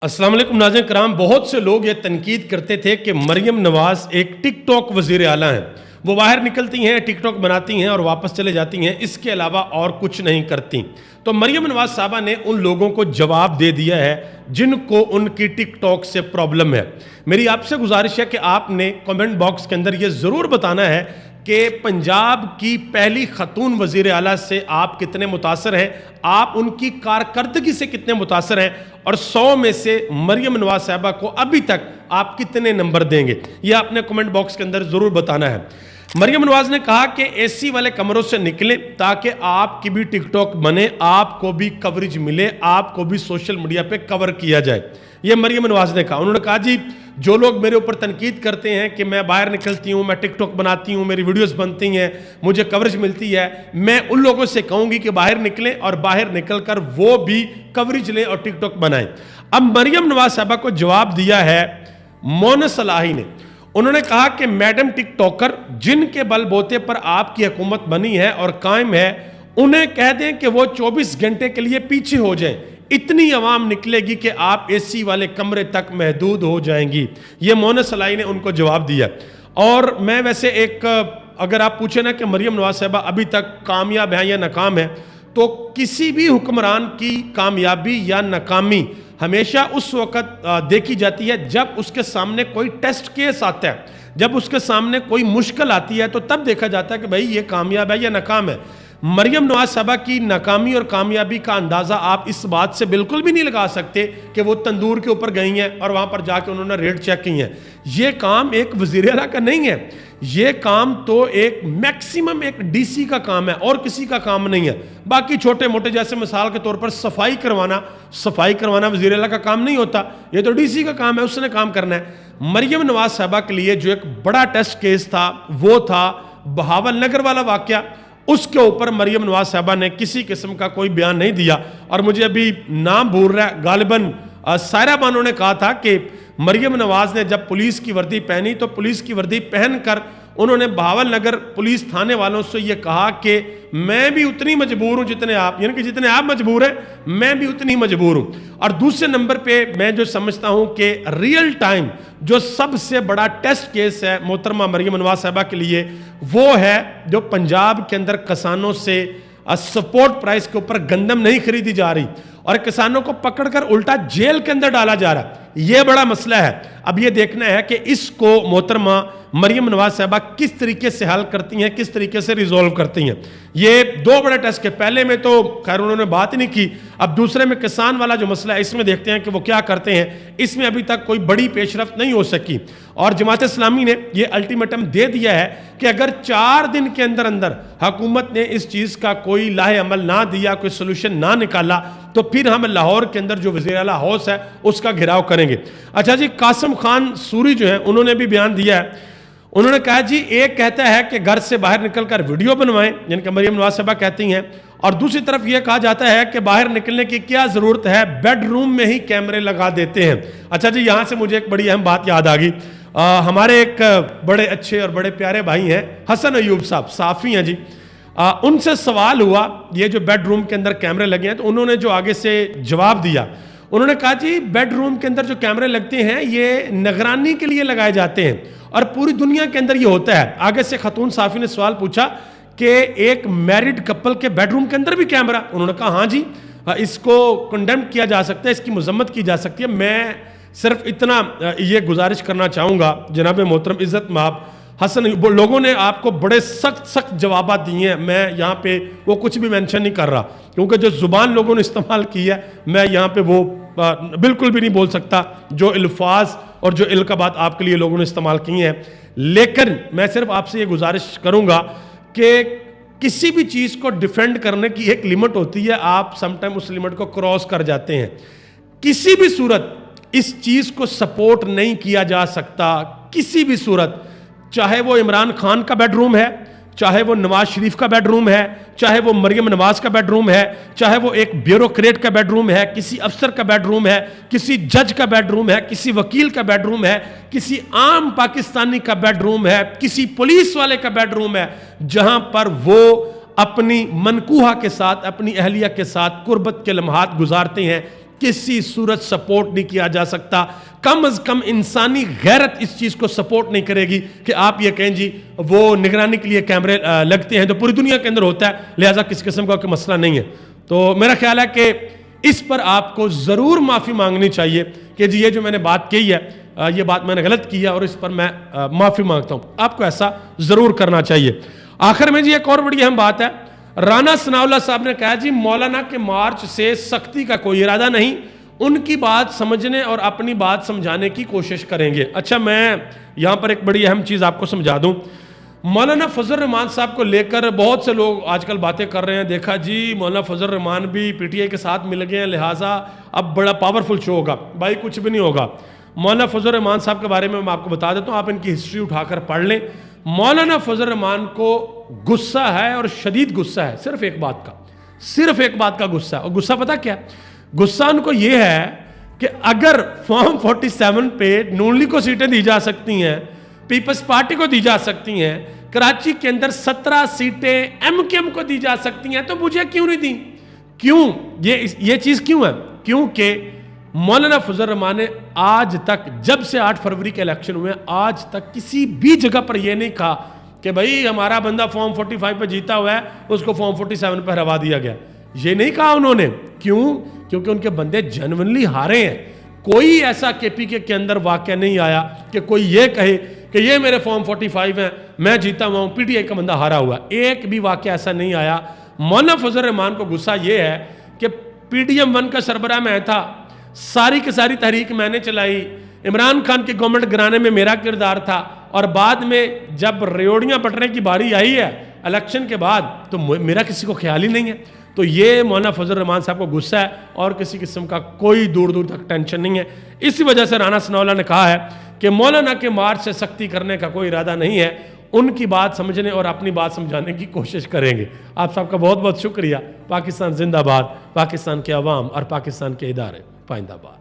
السلام علیکم ناظرین کرام. بہت سے لوگ یہ تنقید کرتے تھے کہ مریم نواز ایک ٹک ٹاک وزیر اعلیٰ ہیں. وہ باہر نکلتی ہیں, ٹک ٹاک بناتی ہیں اور واپس چلے جاتی ہیں, اس کے علاوہ اور کچھ نہیں کرتی. تو مریم نواز صاحبہ نے ان لوگوں کو جواب دے دیا ہے جن کو ان کی ٹک ٹاک سے پرابلم ہے. میری آپ سے گزارش ہے کہ آپ نے کمنٹ باکس کے اندر یہ ضرور بتانا ہے کہ پنجاب کی پہلی خاتون وزیر اعلیٰ سے آپ کتنے متاثر ہیں, آپ ان کی کارکردگی سے کتنے متاثر ہیں, اور 100 میں سے مریم نواز صاحبہ کو ابھی تک آپ کتنے نمبر دیں گے. یہ آپ نے کمنٹ باکس کے اندر ضرور بتانا ہے. مریم نواز نے کہا کہ اے سی والے کمروں سے نکلیں تاکہ آپ کی بھی ٹک ٹاک بنے, آپ کو بھی کوریج ملے, آپ کو بھی سوشل میڈیا پہ کور کیا جائے. یہ مریم نواز نے کہا. انہوں نے کہا جی جو لوگ میرے اوپر تنقید کرتے ہیں کہ میں باہر نکلتی ہوں, میں ٹک ٹاک بناتی ہوں, میری ویڈیوز بنتی ہیں, مجھے کوریج ملتی ہے, میں ان لوگوں سے کہوں گی کہ باہر نکلیں اور باہر نکل کر وہ بھی کوریج لیں اور ٹک ٹاک بنائیں. اب مریم نواز صاحبہ کو جواب دیا ہے مونس صلاحی نے. انہوں نے کہا کہ میڈم ٹک ٹاکر جن کے بل بوتے پر آپ کی حکومت بنی ہے اور قائم ہے, انہیں کہہ دیں کہ وہ 24 گھنٹے کے لیے پیچھے ہو جائیں. اتنی عوام نکلے گی کہ آپ اے سی والے کمرے تک محدود ہو جائیں گی. یہ مونس صلاحی نے ان کو جواب دیا. اور میں ویسے ایک اگر آپ پوچھیں نا کہ مریم نواز صاحبہ ابھی تک کامیاب ہیں یا ناکام ہیں, تو کسی بھی حکمران کی کامیابی یا ناکامی ہمیشہ اس وقت دیکھی جاتی ہے جب اس کے سامنے کوئی ٹیسٹ کیس آتا ہے, جب اس کے سامنے کوئی مشکل آتی ہے تو تب دیکھا جاتا ہے کہ بھئی یہ کامیاب ہے یا ناکام ہے. مریم نواز صاحبہ کی ناکامی اور کامیابی کا اندازہ آپ اس بات سے بالکل بھی نہیں لگا سکتے کہ وہ تندور کے اوپر گئی ہیں اور وہاں پر جا کے انہوں نے ریٹ چیک کی ہیں. یہ کام ایک وزیر اعلیٰ کا نہیں ہے, یہ کام تو ایک میکسیمم ایک ڈی سی کا کام ہے اور کسی کا کام نہیں ہے. باقی چھوٹے موٹے جیسے مثال کے طور پر صفائی کروانا وزیر اعلیٰ کا کام نہیں ہوتا, یہ تو ڈی سی کا کام ہے, اس نے کام کرنا ہے. مریم نواز صاحبہ کے لیے جو ایک بڑا ٹیسٹ کیس تھا وہ تھا بہاول نگر والا واقعہ. اس کے اوپر مریم نواز صاحبہ نے کسی قسم کا کوئی بیان نہیں دیا. اور مجھے ابھی نام بھول رہا ہے, غالباً سائرہ بانو نے کہا تھا کہ مریم نواز نے جب پولیس کی وردی پہنی تو پولیس کی وردی پہن کر انہوں نے بہاول نگر پولیس تھانے والوں سے یہ کہا کہ میں بھی اتنی مجبور ہوں جتنے آپ, یعنی کہ جتنے آپ مجبور ہیں میں بھی اتنی مجبور ہوں. اور دوسرے نمبر پہ میں جو سمجھتا ہوں کہ ریئل ٹائم جو سب سے بڑا ٹیسٹ کیس ہے محترمہ مریم نواز صاحبہ کے لیے, وہ ہے جو پنجاب کے اندر کسانوں سے سپورٹ پرائس کے اوپر گندم نہیں خریدی جا رہی اور کسانوں کو پکڑ کر الٹا جیل کے اندر ڈالا جا رہا. یہ بڑا مسئلہ ہے. اب یہ دیکھنا ہے کہ اس کو محترمہ مریم نواز صاحبہ کس طریقے سے حل کرتی ہیں, کس طریقے سے ریزولو کرتی ہیں. یہ دو بڑے ٹیسٹ کے پہلے میں تو خیر انہوں نے بات ہی نہیں کی. اب دوسرے میں کسان والا جو مسئلہ ہے اس میں دیکھتے ہیں کہ وہ کیا کرتے ہیں. اس میں ابھی تک کوئی بڑی پیش رفت نہیں ہو سکی اور جماعت اسلامی نے یہ الٹیمیٹم دے دیا ہے کہ اگر 4 دن کے اندر اندر حکومت نے اس چیز کا کوئی لاہ عمل نہ دیا, کوئی سلوشن نہ نکالا, تو پھر ہم لاہور کے اندر جو وزیر اعلیٰ ہاؤس ہے اس کا گھیراؤ کریں گے. اچھا جی, قاسم خان سوری جو ہیں انہوں نے بھی بیان دیا ہے. انہوں نے کہا جی ایک کہتا ہے کہ گھر سے باہر نکل کر ویڈیو بنوائیں, یعنی کہ مریم نواز صاحبہ کہتی ہیں, اور دوسری طرف یہ کہا جاتا ہے کہ باہر نکلنے کی کیا ضرورت ہے, بیڈ روم میں ہی کیمرے لگا دیتے ہیں. اچھا جی, یہاں سے مجھے ایک بڑی اہم بات یاد آ گئی. ہمارے ایک بڑے اچھے اور بڑے پیارے بھائی ہیں حسن ایوب صاحب, صحافی ہیں جی. ان سے سوال ہوا یہ جو بیڈ روم کے اندر کیمرے لگے ہیں, تو انہوں نے جو آگے سے جواب دیا, انہوں نے کہا جی بیڈ روم کے اندر جو کیمرے لگتے ہیں یہ نگرانی کے لیے لگائے جاتے ہیں اور پوری دنیا کے اندر یہ ہوتا ہے. آگے سے خاتون صحافی نے سوال پوچھا کہ ایک میریڈ کپل کے بیڈ روم کے اندر بھی کیمرہ؟ انہوں نے کہا ہاں جی, اس کو کنڈیم کیا جا سکتا ہے, اس کی مذمت کی جا سکتی ہے. میں صرف اتنا یہ گزارش کرنا چاہوں گا جناب محترم عزت مآب حسن, لوگوں نے آپ کو بڑے سخت جوابات دیے ہیں. میں یہاں پہ وہ کچھ بھی مینشن نہیں کر رہا کیونکہ جو زبان لوگوں نے استعمال کی ہے میں یہاں پہ وہ بالکل بھی نہیں بول سکتا جو الفاظ اور جو القابات آپ کے لیے لوگوں نے استعمال کیے ہیں. لیکن میں صرف آپ سے یہ گزارش کروں گا کہ کسی بھی چیز کو ڈیفینڈ کرنے کی ایک لمٹ ہوتی ہے, آپ سم ٹائم اس لمٹ کو کراس کر جاتے ہیں. کسی بھی صورت اس چیز کو سپورٹ نہیں کیا جا سکتا, کسی بھی صورت, چاہے وہ عمران خان کا بیڈ روم ہے, چاہے وہ نواز شریف کا بیڈ روم ہے, چاہے وہ مریم نواز کا بیڈ روم ہے, چاہے وہ ایک بیوروکریٹ کا بیڈ روم ہے, کسی افسر کا بیڈ روم ہے, کسی جج کا بیڈ روم ہے, کسی وکیل کا بیڈ روم ہے, کسی عام پاکستانی کا بیڈ روم ہے, کسی پولیس والے کا بیڈ روم ہے, جہاں پر وہ اپنی منکوہہ کے ساتھ, اپنی اہلیہ کے ساتھ قربت کے لمحات گزارتے ہیں, کسی صورت سپورٹ نہیں کیا جا سکتا. کم از کم انسانی غیرت اس چیز کو سپورٹ نہیں کرے گی کہ آپ یہ کہیں جی وہ نگرانی کے لیے کیمرے لگتے ہیں تو پوری دنیا کے اندر ہوتا ہے, لہٰذا کسی قسم کا کوئی مسئلہ نہیں ہے. تو میرا خیال ہے کہ اس پر آپ کو ضرور معافی مانگنی چاہیے کہ جی یہ جو میں نے بات کہی ہے یہ بات میں نے غلط کی ہے اور اس پر میں معافی مانگتا ہوں. آپ کو ایسا ضرور کرنا چاہیے. آخر میں جی ایک اور بڑی اہم بات ہے, رانا ثناءاللہ صاحب نے کہا جی مولانا کے مارچ سے سختی کا کوئی ارادہ نہیں, ان کی بات سمجھنے اور اپنی بات سمجھانے کی کوشش کریں گے. اچھا میں یہاں پر ایک بڑی اہم چیز آپ کو سمجھا دوں. مولانا فضل الرحمان صاحب کو لے کر بہت سے لوگ آج کل باتیں کر رہے ہیں, دیکھا جی مولانا فضل الرحمان بھی پی ٹی آئی کے ساتھ مل گئے ہیں لہٰذا اب بڑا پاورفل شو ہوگا. بھائی کچھ بھی نہیں ہوگا. مولانا فضل الرحمان صاحب کے بارے میں آپ کو بتا دیتا ہوں, آپ ان کی ہسٹری اٹھا کر پڑھ لیں. مولانا فضل الرحمان کو غصہ ہے اور شدید غصہ ہے صرف ایک بات کا غصہ ہے. اور غصہ پتہ کیا؟ غصہ ان کو یہ ہے کہ اگر فارم 47 پہ نون لیگ کو سیٹیں دی جا سکتی ہیں, پیپلز پارٹی کو دی جا سکتی ہیں, کراچی کے اندر 17 سیٹیں ایم کیو ایم کو دی جا سکتی ہیں, تو مجھے کیوں نہیں دی؟ کیوں یہ چیز کیوں ہے؟ کیونکہ مولانا فضل الرحمان نے آج تک جب سے 8 فروری کے الیکشن ہوئے آج تک کسی بھی جگہ پر یہ نہیں کہا کہ بھئی ہمارا بندہ فارم 45 پہ جیتا ہوا ہے اس کو فارم 47 پہ ہروا دیا گیا. یہ نہیں کہا انہوں نے. کیوں؟ کیونکہ ان کے بندے جنونلی ہارے ہیں. کوئی ایسا کے پی کے اندر واقعہ نہیں آیا کہ کوئی یہ کہے کہ یہ میرے فارم 45 ہیں میں جیتا ہوا ہوں, پی ٹی آئی کا بندہ ہارا ہوا. ایک بھی واقعہ ایسا نہیں آیا. مولانا فضل الرحمان کو غصہ یہ ہے کہ پی ڈی ایم 1 کا سربراہ میں تھا, ساری کی ساری تحریک میں نے چلائی, عمران خان کی گورنمنٹ گرانے میں میرا کردار تھا, اور بعد میں جب ریوڑیاں بٹنے کی باری آئی ہے الیکشن کے بعد تو میرا کسی کو خیال ہی نہیں ہے. تو یہ مولانا فضل الرحمان صاحب کو غصہ ہے اور کسی قسم کا کوئی دور تک ٹینشن نہیں ہے. اسی وجہ سے رانا ثناءاللہ نے کہا ہے کہ مولانا کے مارچ سے سختی کرنے کا کوئی ارادہ نہیں ہے, ان کی بات سمجھنے اور اپنی بات سمجھانے کی کوشش کریں گے. آپ سب کا بہت بہت شکریہ. پاکستان زندہ باد, پاکستان کے عوام اور پاکستان کے ادارے پائندہ باد.